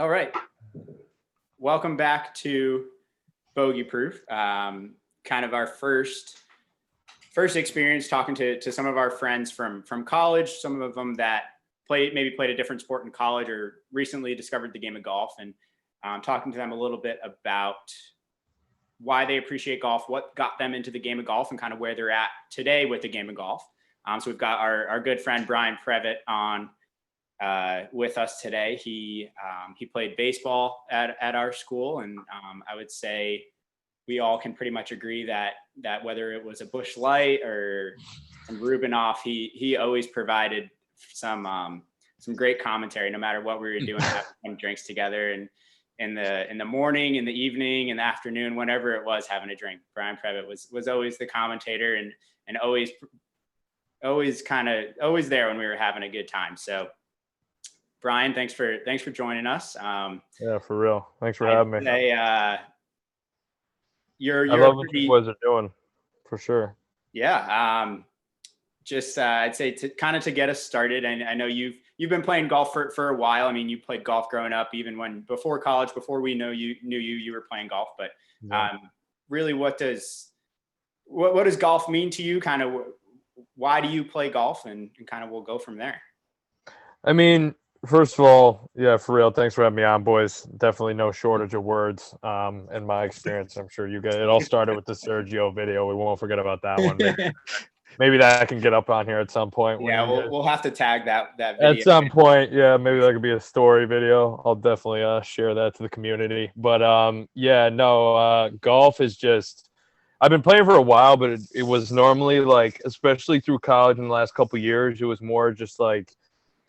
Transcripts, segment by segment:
All right. Welcome back to Bogey Proof. Kind of our first experience talking to some of our friends from college, some of them that played a different sport in college or recently discovered the game of golf, and talking to them a little bit about why they appreciate golf, what got them into the game of golf, and kind of where they're at today with the game of golf. So we've got our good friend Bryan Previte on with us today. He played baseball at our school, and I would say we all can pretty much agree that whether it was a Busch Light or some Rubinoff, he always provided some great commentary, no matter what we were doing, having some drinks together, and in the morning, in the evening, in the afternoon, whenever it was having a drink, Bryan Previte was always the commentator and always there when we were having a good time. So Bryan, thanks for joining us. Yeah, for real. Thanks for having me. I love what you boys are doing, for sure. Yeah. I'd say to get us started, and I know you've been playing golf for a while. I mean, you played golf growing up, even before college, before we knew you were playing golf. But really, what does golf mean to you? Kind of, why do you play golf, and kind of we'll go from there. I mean, first of all, yeah, for real. Thanks for having me on, boys. Definitely no shortage of words. In my experience, I'm sure you guys. It all started with the Sergio video. We won't forget about that one. Maybe that can get up on here at some point. Yeah, we'll have to tag that video. At some point, yeah, maybe that could be a story video. I'll definitely share that to the community. But golf is just. I've been playing for a while, but it was normally like, especially through college in the last couple of years, it was more just like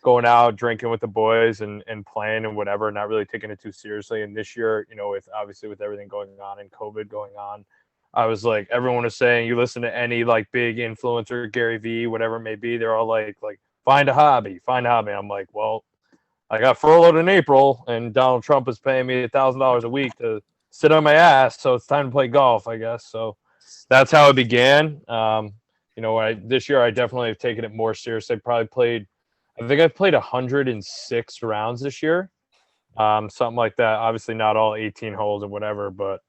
going out, drinking with the boys and playing and whatever, not really taking it too seriously. And this year, with everything going on and COVID going on, I was like, everyone was saying, you listen to any like big influencer, Gary Vee, whatever it may be, they're all like find a hobby. I'm like, well, I got furloughed in April and Donald Trump is paying me $1,000 a week to sit on my ass. So it's time to play golf, I guess. So that's how it began. This year I definitely have taken it more seriously. I think I've played 106 rounds this year. Something like that. Obviously not all 18 holes and whatever, but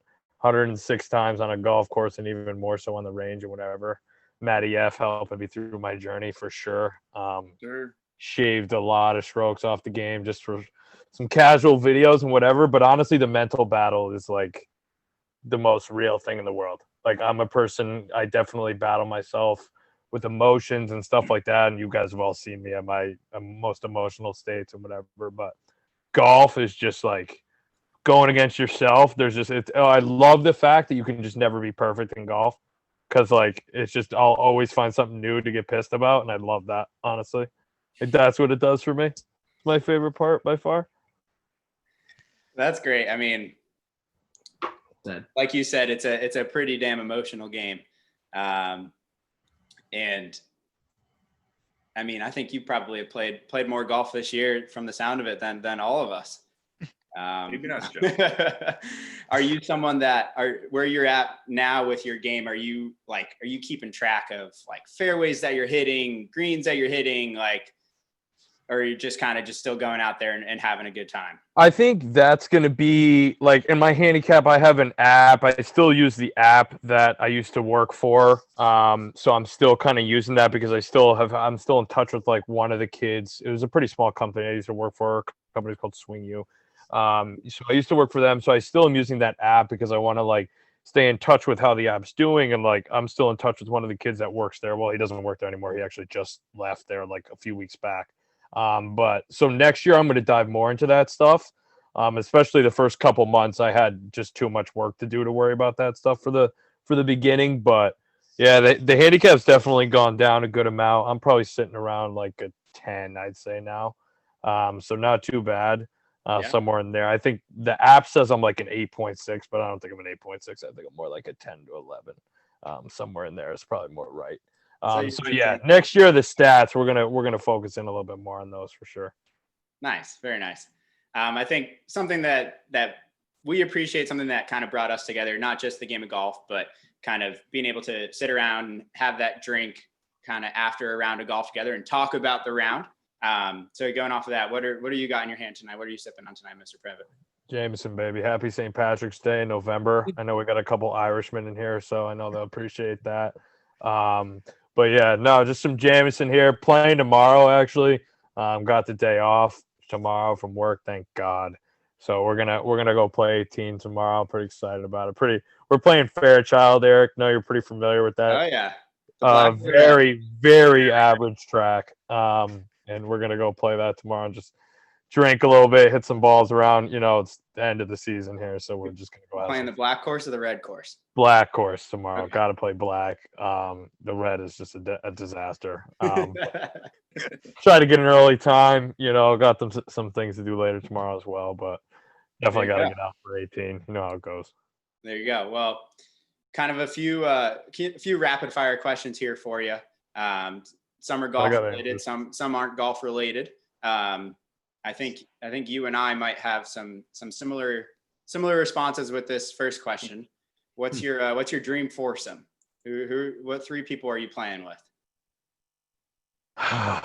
106 times on a golf course and even more so on the range and whatever. Matty F helping me through my journey for sure. Sure. Shaved a lot of strokes off the game just for some casual videos and whatever. But honestly, the mental battle is like the most real thing in the world. Like I'm a person, I definitely battle myself with emotions and stuff like that. And you guys have all seen me at my most emotional states and whatever. But golf is just like going against yourself. I love the fact that you can just never be perfect in golf. Cause like, it's just, I'll always find something new to get pissed about. And I love that, honestly. That's what it does for me. It's my favorite part by far. That's great. I mean, like you said, it's a pretty damn emotional game. And I mean, I think you probably have played more golf this year from the sound of it than all of us. Maybe not, Joe. Are you someone where you're at now with your game? Are you keeping track of like fairways that you're hitting, greens that you're hitting, or are you just kind of still going out there and having a good time? I think that's going to be like in my handicap. I have an app. I still use the app that I used to work for. So I'm still kind of using that because I'm still in touch with like one of the kids. It was a pretty small company I used to work for. A company called Swing You. So I used to work for them. So I still am using that app because I want to like stay in touch with how the app's doing. And like, I'm still in touch with one of the kids that works there. Well, he doesn't work there anymore. He actually just left there like a few weeks back. But so next year I'm going to dive more into that stuff. Especially the first couple months, I had just too much work to do to worry about that stuff for the beginning. But yeah, the handicap's definitely gone down a good amount. I'm probably sitting around like a 10, I'd say now. So not too bad. Somewhere in there. I think the app says I'm like an 8.6, but I don't think I'm an 8.6. I think I'm more like a 10 to 11. Somewhere in there is probably more right. So yeah, next year the stats we're gonna focus in a little bit more on those for sure. Nice, very nice. I think something that we appreciate, something that kind of brought us together, not just the game of golf, but kind of being able to sit around and have that drink kind of after a round of golf together and talk about the round. So going off of that, what are you got in your hand tonight? What are you sipping on tonight, Mr. Previte? Jameson, baby. Happy St. Patrick's Day in November. I know we got a couple Irishmen in here, so I know they'll appreciate that. But yeah, no, just some Jameson here. Playing tomorrow, actually. Got the day off tomorrow from work, thank God. So we're gonna go play 18 tomorrow. I'm pretty excited about it. We're playing Fairchild, Eric. No, you're pretty familiar with that. Oh yeah. Very average track. And we're gonna go play that tomorrow and just drink a little bit, hit some balls around. You know, it's the end of the season here, so we're just gonna go out. Playing the black course or the red course? Black course tomorrow. Okay. Got to play black. The red is just a disaster. Try to get an early time. You know, got them some things to do later tomorrow as well, but definitely got to get out for 18. You know how it goes. There you go. Well, kind of a few rapid fire questions here for you. Some are golf related, some aren't golf related. I think you and I might have some similar responses with this first question. What's your dream foursome? What three people are you playing with?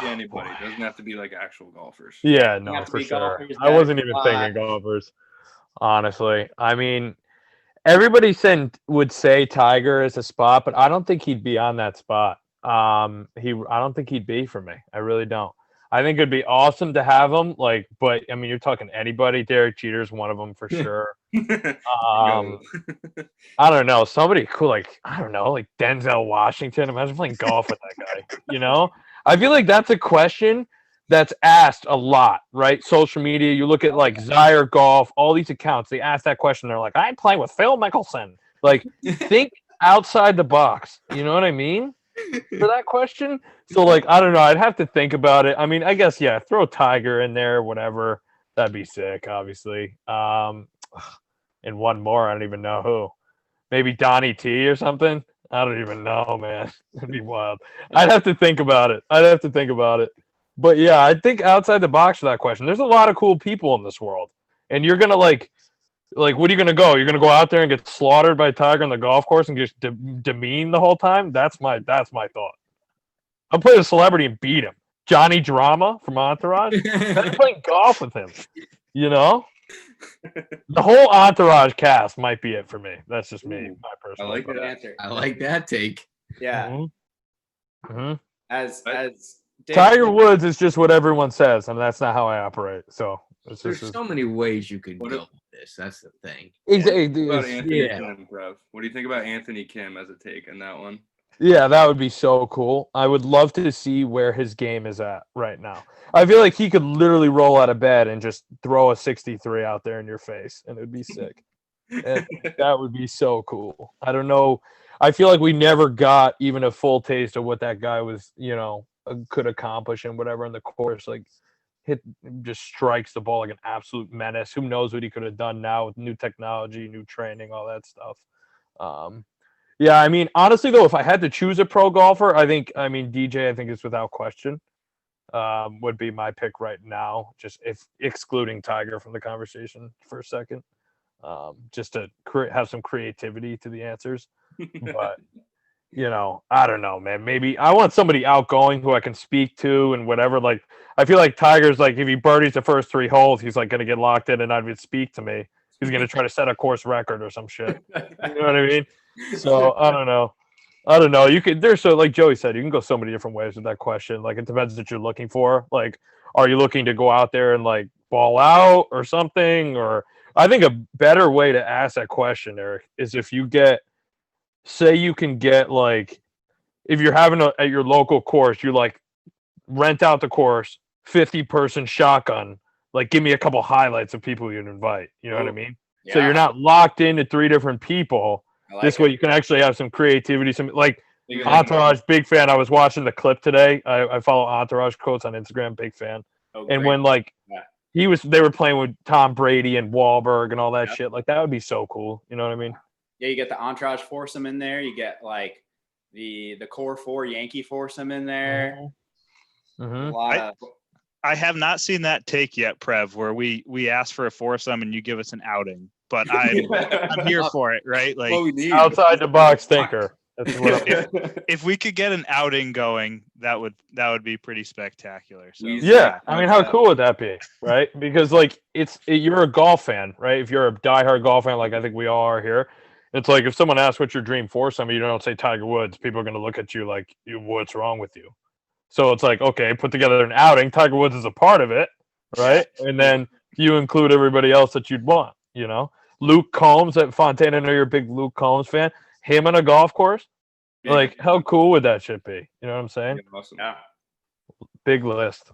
Anybody. It doesn't have to be like actual golfers. Yeah, no, for sure. I wasn't even thinking golfers, honestly. I mean, everybody would say Tiger is a spot, but I don't think he'd be on that spot. I don't think he'd be for me. I really don't. I think it'd be awesome to have him, but I mean, you're talking anybody. Derek Jeter's one of them for sure. I don't know, somebody cool, like Denzel Washington. Imagine playing golf with that guy. You know, I feel like that's a question that's asked a lot, right? Social media. You look at like Zaire Golf, all these accounts. They ask that question. They're like, "I'm playing with Phil Mickelson." Like, think outside the box. You know what I mean? For that question. So like, I don't know, I'd have to think about it. I mean, I guess throw Tiger in there, whatever. That'd be sick, obviously. And one more, I don't even know who. Maybe Donnie T or something. I don't even know, man. It'd be wild. I'd have to think about it. But yeah, I think outside the box for that question. There's a lot of cool people in this world. And you're gonna like what are you going to go? You're going to go out there and get slaughtered by Tiger on the golf course and just demean the whole time? That's my thought. I'll play a celebrity and beat him. Johnny Drama from Entourage. I'm playing golf with him. You know? The whole Entourage cast might be it for me. That's just me. My personal answer. I like that take. Yeah. Mm-hmm. Mm-hmm. As Tiger Woods is just what everyone says, and that's not how I operate. So there's so many ways you could go with this. That's the thing. What do you think about Anthony Kim as a take on that one? Yeah, that would be so cool. I would love to see where his game is at right now. I feel like he could literally roll out of bed and just throw a 63 out there in your face, and it would be sick. That would be so cool. I don't know. I feel like we never got even a full taste of what that guy was, could accomplish and whatever in the course. Like, just strikes the ball like an absolute menace. Who knows what he could have done now with new technology, new training, all that stuff. Yeah, I mean, honestly though, if I had to choose a pro golfer, DJ, I think is without question, would be my pick right now. Just if excluding Tiger from the conversation for a second, just to have some creativity to the answers. But I don't know, man. Maybe I want somebody outgoing who I can speak to and whatever. Like, I feel like Tiger's like, if he birdies the first 3 holes, he's like going to get locked in and not even speak to me. He's going to try to set a course record or some shit. You know what I mean? So I don't know. You could, like Joey said, you can go so many different ways with that question. Like, it depends what you're looking for. Like, are you looking to go out there and like ball out or something? Or I think a better way to ask that question, Eric, is if you say you can get like, if you're having at your local course, you like rent out the course, 50-person shotgun, like give me a couple highlights of people you'd invite. You know what I mean? Yeah. So you're not locked into 3 different people. This way you can actually have some creativity. Some like Entourage, big fan. I was watching the clip today. I follow Entourage quotes on Instagram, big fan. And when like they were playing with Tom Brady and Wahlberg and all that shit, like that would be so cool. You know what I mean? Yeah, you get the Entourage foursome in there. You get like the core 4 Yankee foursome in there. Mm-hmm. I have not seen that take yet, Prev, where we ask for a foursome and you give us an outing. But I'm here for it, right? Like outside the box thinker. That's what If we could get an outing going, that would be pretty spectacular. So yeah, I mean, how cool would that be, right? Because like you're a golf fan, right? If you're a diehard golf fan, like I think we all are here, it's like if someone asks what's your dream foursome, you don't say Tiger Woods, people are going to look at you like, what's wrong with you? So it's like, okay, put together an outing. Tiger Woods is a part of it, right? And then you include everybody else that you'd want, Luke Combs at Fontana. I know you're a big Luke Combs fan. Him on a golf course? Like, how cool would that shit be? You know what I'm saying? Awesome. Yeah. Big list.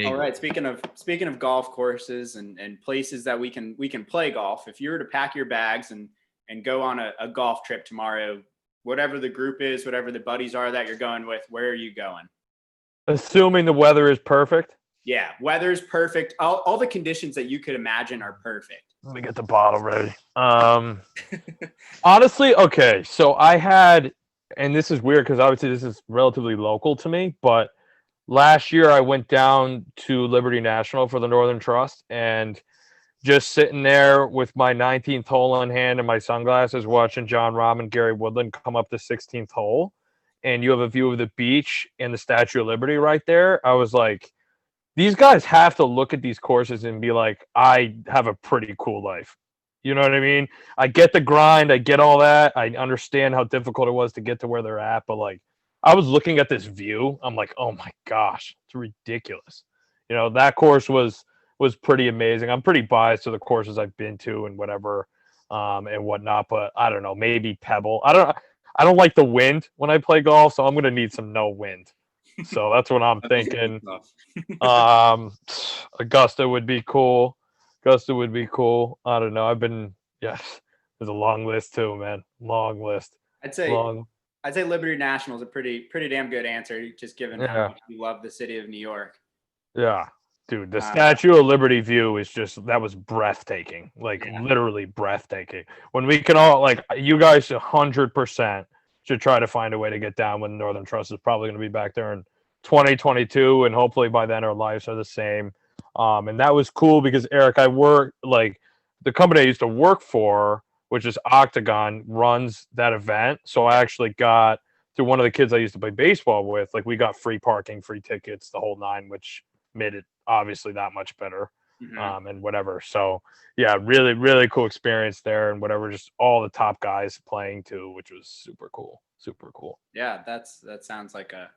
All right. Speaking of golf courses and places that we can play golf, if you were to pack your bags and go on a golf trip tomorrow, whatever the group is, whatever the buddies are that you're going with, where are you going? Assuming the weather is perfect. Yeah, weather's perfect. All the conditions that you could imagine are perfect. Let me get the bottle ready. Honestly, okay. So I had, and this is weird because obviously this is relatively local to me, but last year I went down to Liberty National for the Northern Trust and just sitting there with my 19th hole in hand and my sunglasses watching John Rahm and Gary Woodland come up the 16th hole. And you have a view of the beach and the Statue of Liberty right there. I was like, these guys have to look at these courses and be like, I have a pretty cool life. You know what I mean? I get the grind. I get all that. I understand how difficult it was to get to where they're at. But like, I was looking at this view. I'm like, oh my gosh, it's ridiculous. That course was pretty amazing. I'm pretty biased to the courses I've been to and whatever and whatnot. But I don't know, maybe Pebble. I don't like the wind when I play golf. So I'm going to need some no wind. So that's what I'm thinking. Augusta would be cool. I don't know. There's a long list too, man. Long list. I'd say Liberty National is a pretty damn good answer, just given how much you love the city of New York. Yeah, dude, the Statue of Liberty view is that was breathtaking. Like literally breathtaking. When we can all you guys 100% should try to find a way to get down when Northern Trust is probably going to be back there in 2022, and hopefully by then our lives are the same. And that was cool because Eric, I work the company I used to work for, which is Octagon, runs that event. So I actually got through one of the kids I used to play baseball with, we got free parking, free tickets, the whole nine, which made it obviously that much better. And whatever. So yeah, really, really cool experience there and whatever, just all the top guys playing too, which was super cool. Super cool. Yeah, that sounds like a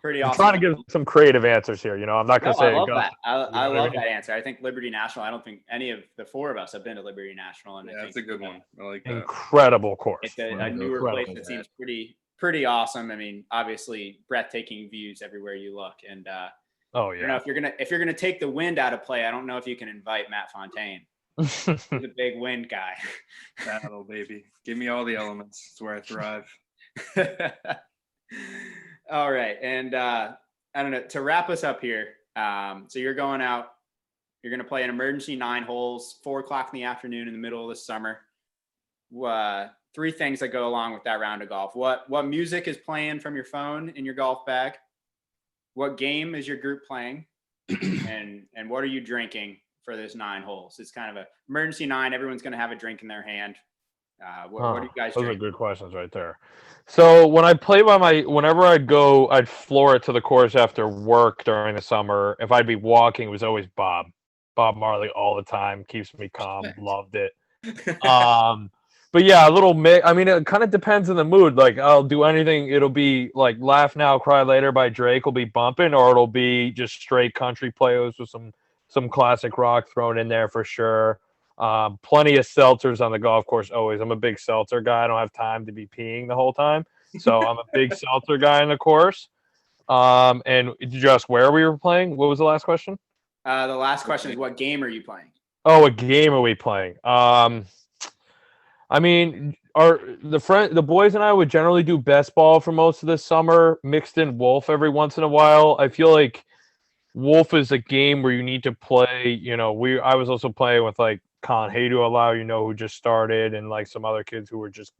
pretty I'm awesome. trying to give some creative answers here. I'm not going to say. I love that. I love that answer. I think Liberty National. I don't think any of the four of us have been to Liberty National, and that's a good one. I like that. Incredible course. It's a newer place that seems pretty awesome. I mean, obviously, breathtaking views everywhere you look, and oh yeah. If you're gonna take the wind out of play, I don't know if you can invite Matt Fontaine. He's a big wind guy. Battle, baby. Give me all the elements. It's where I thrive. All right. And I don't know, to wrap us up here. So you're going out, you're going to play an emergency 9 holes, 4:00 in the afternoon in the middle of the summer. 3 things that go along with that round of golf. What music is playing from your phone in your golf bag? What game is your group playing? and what are you drinking for this 9 holes? It's kind of an emergency 9. Everyone's going to have a drink in their hand. What are you guys drinking? Those are good questions right there. So when I play whenever I'd go, I'd floor it to the course after work during the summer. If I'd be walking, it was always Bob Marley all the time. Keeps me calm. Loved it. But yeah, a little mix. I mean, it kind of depends on the mood. Like I'll do anything. It'll be like Laugh Now, Cry Later by Drake will be bumping, or it'll be just straight country players with some classic rock thrown in there for sure. Plenty of seltzers on the golf course always. I'm a big seltzer guy. I don't have time to be peeing the whole time. So I'm a big seltzer guy on the course. And just where we were playing? What was the last question? The last question is, what game are you playing? Oh, what game are we playing? I mean, the boys and I would generally do best ball for most of the summer, mixed in Wolf every once in a while. I feel like Wolf is a game where you need to play. I was also playing with Con Haydu, who just started, and some other kids who were just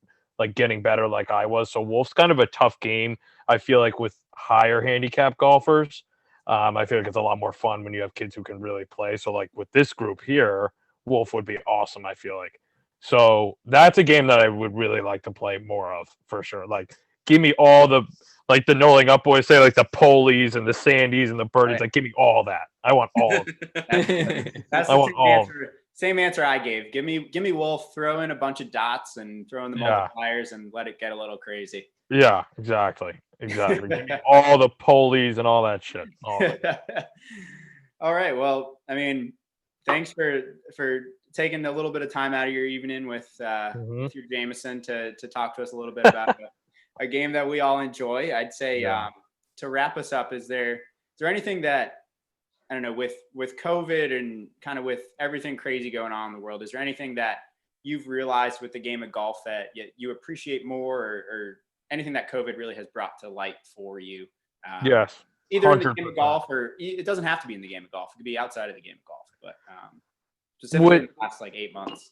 getting better like I was. So Wolf's kind of a tough game. I feel like with higher handicap golfers, I feel like it's a lot more fun when you have kids who can really play. So with this group here, Wolf would be awesome. I feel like So that's a game that I would really like to play more of for sure. Like, give me all the like the Knowing Up boys say, like the Polies and the Sandies and the Birdies. Right. Like, give me all that. I want all of it. That's I the want all of it. same answer I gave. Give me Wolf, throw in a bunch of dots and throw in the Yeah. multipliers and let it get a little crazy. Yeah, exactly. Give me all the Polies and all that shit. All of it. All right. Well, I mean, thanks for taking a little bit of time out of your evening with your Jameson to talk to us a little bit about a game that we all enjoy. I'd say to wrap us up, is there anything that, I don't know, with COVID and kind of with everything crazy going on in the world, is there anything that you've realized with the game of golf that you appreciate more, or anything that COVID really has brought to light for you? Yes. Either in the 100%. game of golf, or it doesn't have to be in the game of golf. It could be outside of the game of golf, but specifically in the last like 8 months.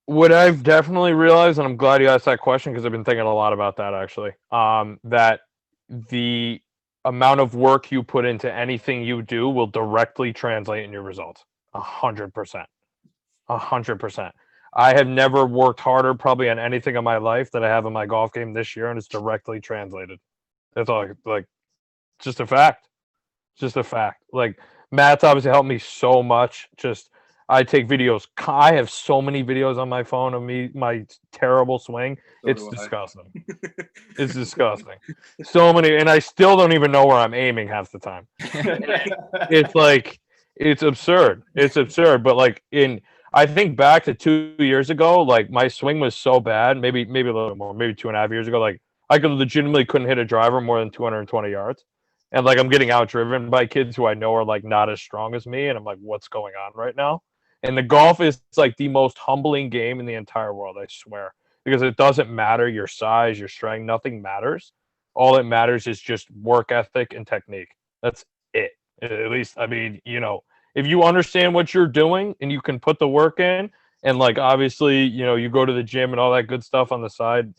What I've definitely realized, and I'm glad you asked that question because I've been thinking a lot about that actually, that the amount of work you put into anything you do will directly translate in your results. 100%. 100%. I have never worked harder probably on anything in my life that I have in my golf game this year, and it's directly translated. That's all. Like, just a fact. Just a fact. Like, Matt's obviously helped me so much. Just, I take videos. I have so many videos on my phone of me, my terrible swing. So It's do I. disgusting. It's disgusting. So many, and I still don't even know where I'm aiming half the time. It's like, it's absurd. It's absurd. But like, I think back to 2 years ago, like my swing was so bad, maybe a little more, maybe 2.5 years ago, like I legitimately couldn't hit a driver more than 220 yards. And like I'm getting outdriven by kids who I know are like not as strong as me. And I'm like, what's going on right now? And the golf is like the most humbling game in the entire world, I swear. Because it doesn't matter your size, your strength, nothing matters. All that matters is just work ethic and technique. That's it. At least, I mean, if you understand what you're doing and you can put the work in, and like obviously, you go to the gym and all that good stuff on the side,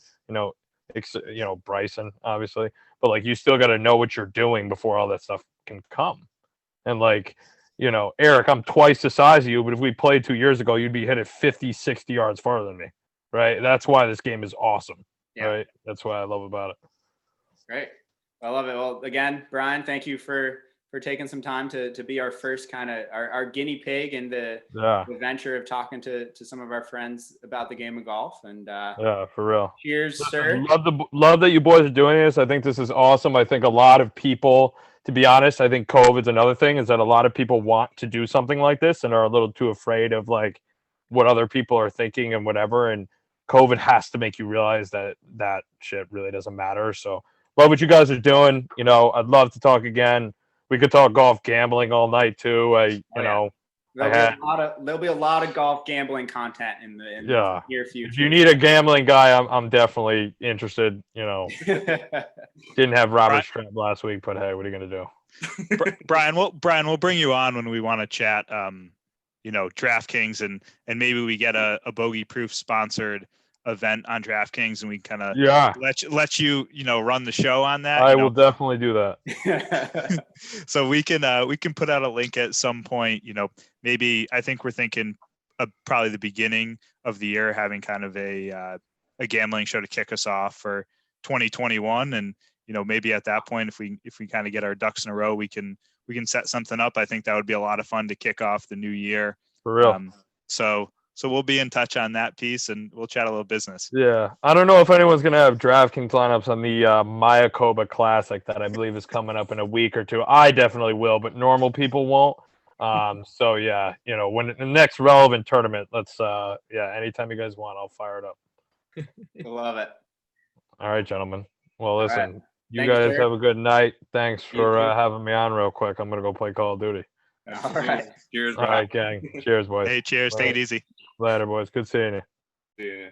Bryson, obviously, but like you still got to know what you're doing before all that stuff can come. And like, Eric, I'm twice the size of you, but if we played 2 years ago, you'd be hitting 50, 60 yards farther than me, right? That's why this game is awesome, right? That's what I love about it. Great. I love it. Well, again, Bryan, thank you for taking some time to be our first kind of our guinea pig in the venture of talking to some of our friends about the game of golf. And for real. Cheers, sir. Love that you boys are doing this. I think this is awesome. I think a lot of people, to be honest, I think COVID's another thing, is that a lot of people want to do something like this and are a little too afraid of like what other people are thinking and whatever. And COVID has to make you realize that shit really doesn't matter. So love what you guys are doing. I'd love to talk again. We could talk golf gambling all night too. There'll be a lot of golf gambling content in the near future. If you need a gambling guy, I'm definitely interested. Didn't have Robert Strap last week, but hey, what are you gonna do? Bryan, we'll bring you on when we want to chat. DraftKings and maybe we get a Bogey Proof sponsored event on DraftKings, and we kind of let you run the show on that. I will definitely do that. So we can put out a link at some point. Maybe I think we're thinking probably the beginning of the year, having kind of a gambling show to kick us off for 2021, and maybe at that point, if we kind of get our ducks in a row, we can set something up. I think that would be a lot of fun to kick off the new year. For real. So we'll be in touch on that piece, and we'll chat a little business. Yeah. I don't know if anyone's going to have DraftKings lineups on the Mayakoba Classic that I believe is coming up in a week or two. I definitely will, but normal people won't. So, yeah, when the next relevant tournament, let's, anytime you guys want, I'll fire it up. I love it. All right, gentlemen. Well, listen, right. You Thanks, guys Jared. have a good night. Thanks for having me on real quick. I'm going to go play Call of Duty. All right. Cheers, All right, gang. Cheers, boys. Hey, cheers. All Take right. it easy. Later, boys. Good seeing you. Yeah.